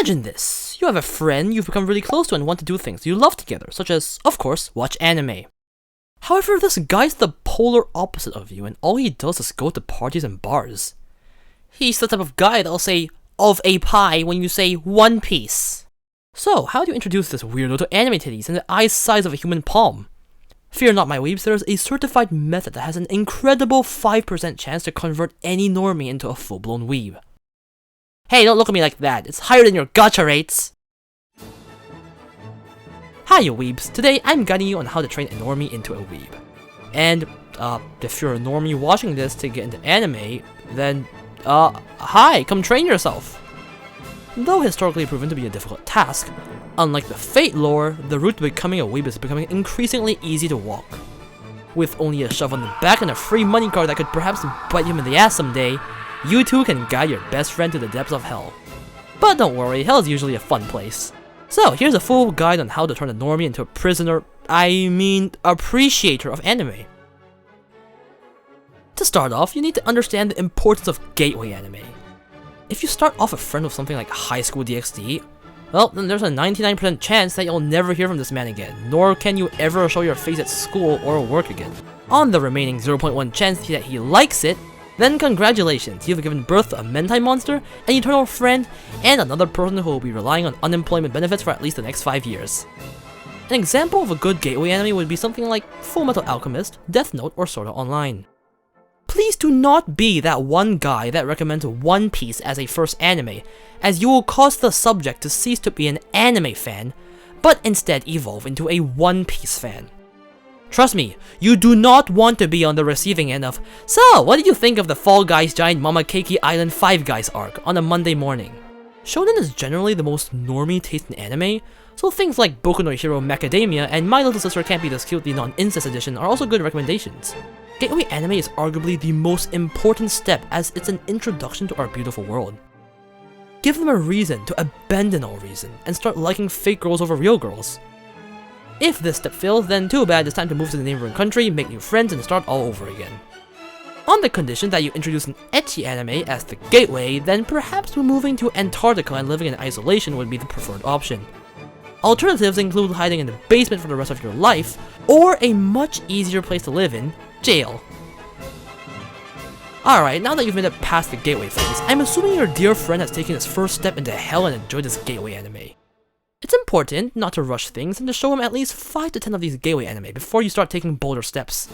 Imagine this. You have a friend you've become really close to and want to do things you love together, such as, of course, watch anime. However, this guy's the polar opposite of you, and all he does is go to parties and bars. He's the type of guy that'll say, of a pie, when you say One Piece. So, how do you introduce this weirdo to anime titties in the eyes size of a human palm? Fear not, my weebs, there is a certified method that has an incredible 5% chance to convert any normie into a full-blown weeb. Hey, don't look at me like that, it's higher than your gacha rates! Hi you weebs, today I'm guiding you on how to train a normie into a weeb. And, if you're a normie watching this to get into anime, then, hi, come train yourself! Though historically proven to be a difficult task, unlike the Fate lore, the route to becoming a weeb is becoming increasingly easy to walk. With only a shove on the back and a free money card that could perhaps bite him in the ass someday, you too can guide your best friend to the depths of hell. But don't worry, hell is usually a fun place. So here's a full guide on how to turn a normie into a appreciator of anime. To start off, you need to understand the importance of gateway anime. If you start off a friend with something like High School DxD, well, then there's a 99% chance that you'll never hear from this man again, nor can you ever show your face at school or work again. On the remaining 0.1 chance that he likes it, then congratulations, you've given birth to a Mentai monster, an eternal friend, and another person who will be relying on unemployment benefits for at least the next 5 years. An example of a good gateway anime would be something like Fullmetal Alchemist, Death Note, or Sword Art Online. Please do not be that one guy that recommends One Piece as a first anime, as you will cause the subject to cease to be an anime fan, but instead evolve into a One Piece fan. Trust me, you do not want to be on the receiving end of, so what did you think of the Fall Guys Giant Mama Keiki Island 5 Guys arc on a Monday morning? Shonen is generally the most normie taste in anime, so things like Boku no Hero Macadamia and My Little Sister Can't Be This Cute the Non-Incest Edition are also good recommendations. Gateway anime is arguably the most important step as it's an introduction to our beautiful world. Give them a reason to abandon all reason and start liking fake girls over real girls. If this step fails, then too bad, it's time to move to the neighboring country, make new friends, and start all over again. On the condition that you introduce an ecchi anime as the gateway, then perhaps moving to Antarctica and living in isolation would be the preferred option. Alternatives include hiding in the basement for the rest of your life, or a much easier place to live in, jail. Alright, now that you've made it past the gateway phase, I'm assuming your dear friend has taken his first step into hell and enjoyed this gateway anime. It's important not to rush things and to show him at least 5 to 10 of these gateway anime before you start taking bolder steps.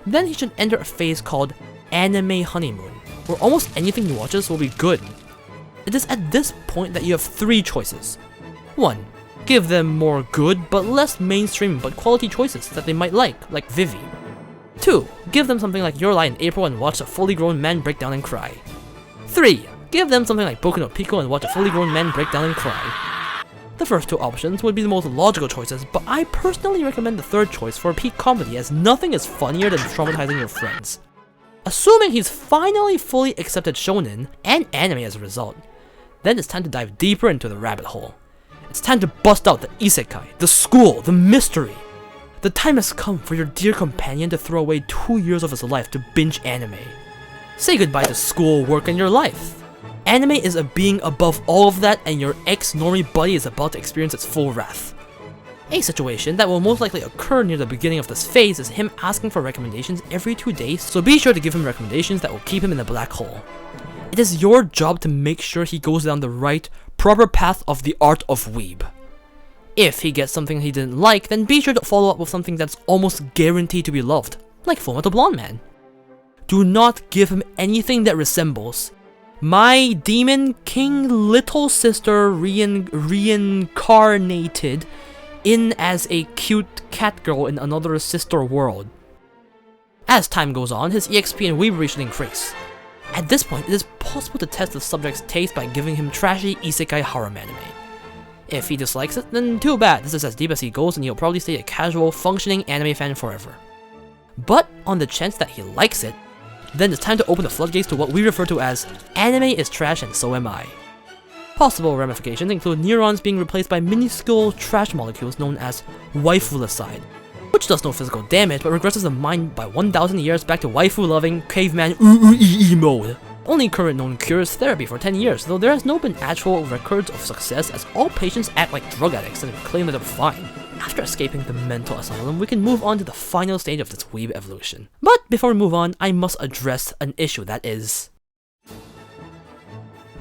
Then he should enter a phase called Anime Honeymoon, where almost anything he watches will be good. It is at this point that you have 3 choices. 1. Give them more good but less mainstream but quality choices that they might like Vivi. 2. Give them something like Your Lie in April and watch a fully grown man break down and cry. 3. Give them something like Boku no Pico and watch a fully grown man break down and cry. The first 2 options would be the most logical choices, but I personally recommend the third choice for a peak comedy as nothing is funnier than traumatizing your friends. Assuming he's finally fully accepted shonen and anime as a result, then it's time to dive deeper into the rabbit hole. It's time to bust out the isekai, the school, the mystery. The time has come for your dear companion to throw away 2 years of his life to binge anime. Say goodbye to school, work, and your life. Anime is a being above all of that, and your ex-normie buddy is about to experience its full wrath. A situation that will most likely occur near the beginning of this phase is him asking for recommendations every 2 days, so be sure to give him recommendations that will keep him in the black hole. It is your job to make sure he goes down the right, proper path of the art of weeb. If he gets something he didn't like, then be sure to follow up with something that's almost guaranteed to be loved, like Fullmetal Blonde Man. Do not give him anything that resembles My Demon King Little Sister reincarnated in as a cute cat girl in another sister world. As time goes on, his EXP and weebery should increase. At this point, it is possible to test the subject's taste by giving him trashy isekai harem anime. If he dislikes it, then too bad, this is as deep as he goes and he'll probably stay a casual, functioning anime fan forever. But on the chance that he likes it, then it's time to open the floodgates to what we refer to as anime is trash and so am I. Possible ramifications include neurons being replaced by minuscule trash molecules known as waifulicide, which does no physical damage but regresses the mind by 1,000 years back to waifu-loving caveman mode. only current known cure is therapy for 10 years, though there has no been actual records of success as all patients act like drug addicts and claim that they're fine. After escaping the mental asylum, we can move on to the final stage of this weeb evolution. But before we move on, I must address an issue that is...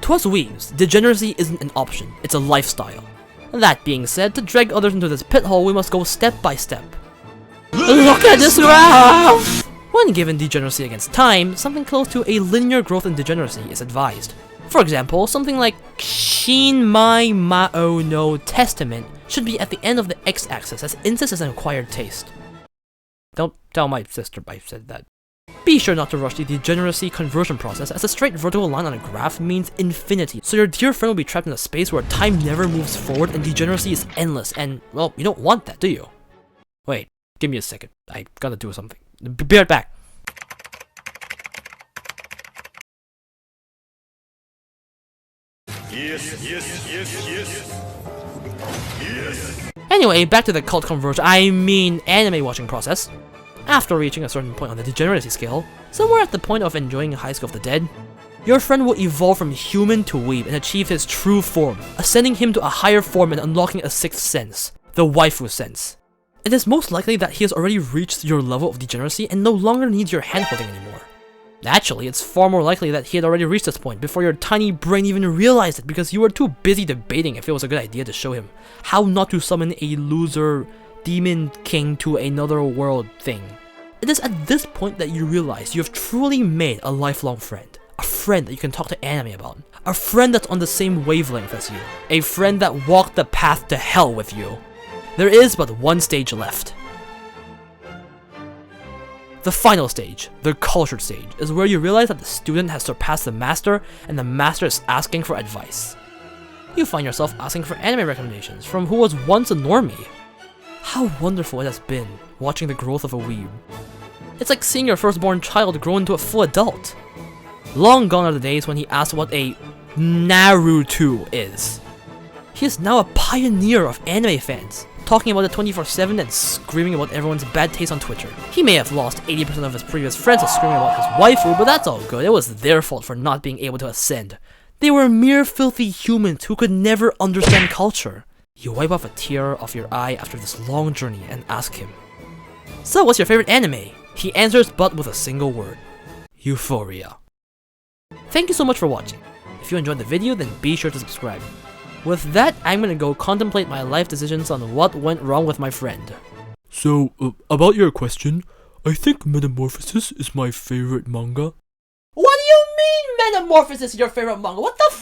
To us weebs, degeneracy isn't an option, it's a lifestyle. That being said, to drag others into this pit hole, we must go step by step. Look at this graph! When given degeneracy against time, something close to a linear growth in degeneracy is advised. For example, something like Shin Mai Mao no Testament should be at the end of the x-axis, as incest is an acquired taste. Don't tell my sister I said that. Be sure not to rush the degeneracy conversion process, as a straight vertical line on a graph means infinity, so your dear friend will be trapped in a space where time never moves forward and degeneracy is endless, and, well, you don't want that, do you? Wait, give me a second, I gotta do something. Be right back. Yes. Anyway, back to the cult conversion, anime watching process. After reaching a certain point on the degeneracy scale, somewhere at the point of enjoying High School of the Dead, your friend will evolve from human to weeb and achieve his true form, ascending him to a higher form and unlocking a sixth sense, the waifu sense. It is most likely that he has already reached your level of degeneracy and no longer needs your handholding anymore. Actually, it's far more likely that he had already reached this point before your tiny brain even realized it, because you were too busy debating if it was a good idea to show him how not to summon a loser demon king to another world thing. It is at this point that you realize you have truly made a lifelong friend. A friend that you can talk to anime about. A friend that's on the same wavelength as you. A friend that walked the path to hell with you. There is but one stage left. The final stage, the cultured stage, is where you realize that the student has surpassed the master and the master is asking for advice. You find yourself asking for anime recommendations from who was once a normie. How wonderful it has been watching the growth of a weeb. It's like seeing your firstborn child grow into a full adult. Long gone are the days when he asked what a Naruto is. He is now a pioneer of anime fans, talking about it 24/7 and screaming about everyone's bad taste on Twitter. He may have lost 80% of his previous friends to screaming about his waifu, but that's all good. It was their fault for not being able to ascend. They were mere filthy humans who could never understand culture. You wipe off a tear off your eye after this long journey and ask him, "So what's your favorite anime?" He answers but with a single word: Euphoria. Thank you so much for watching. If you enjoyed the video, then be sure to subscribe. With that, I'm gonna go contemplate my life decisions on what went wrong with my friend. So, about your question, I think Metamorphosis is my favorite manga. What do you mean Metamorphosis is your favorite manga? What the f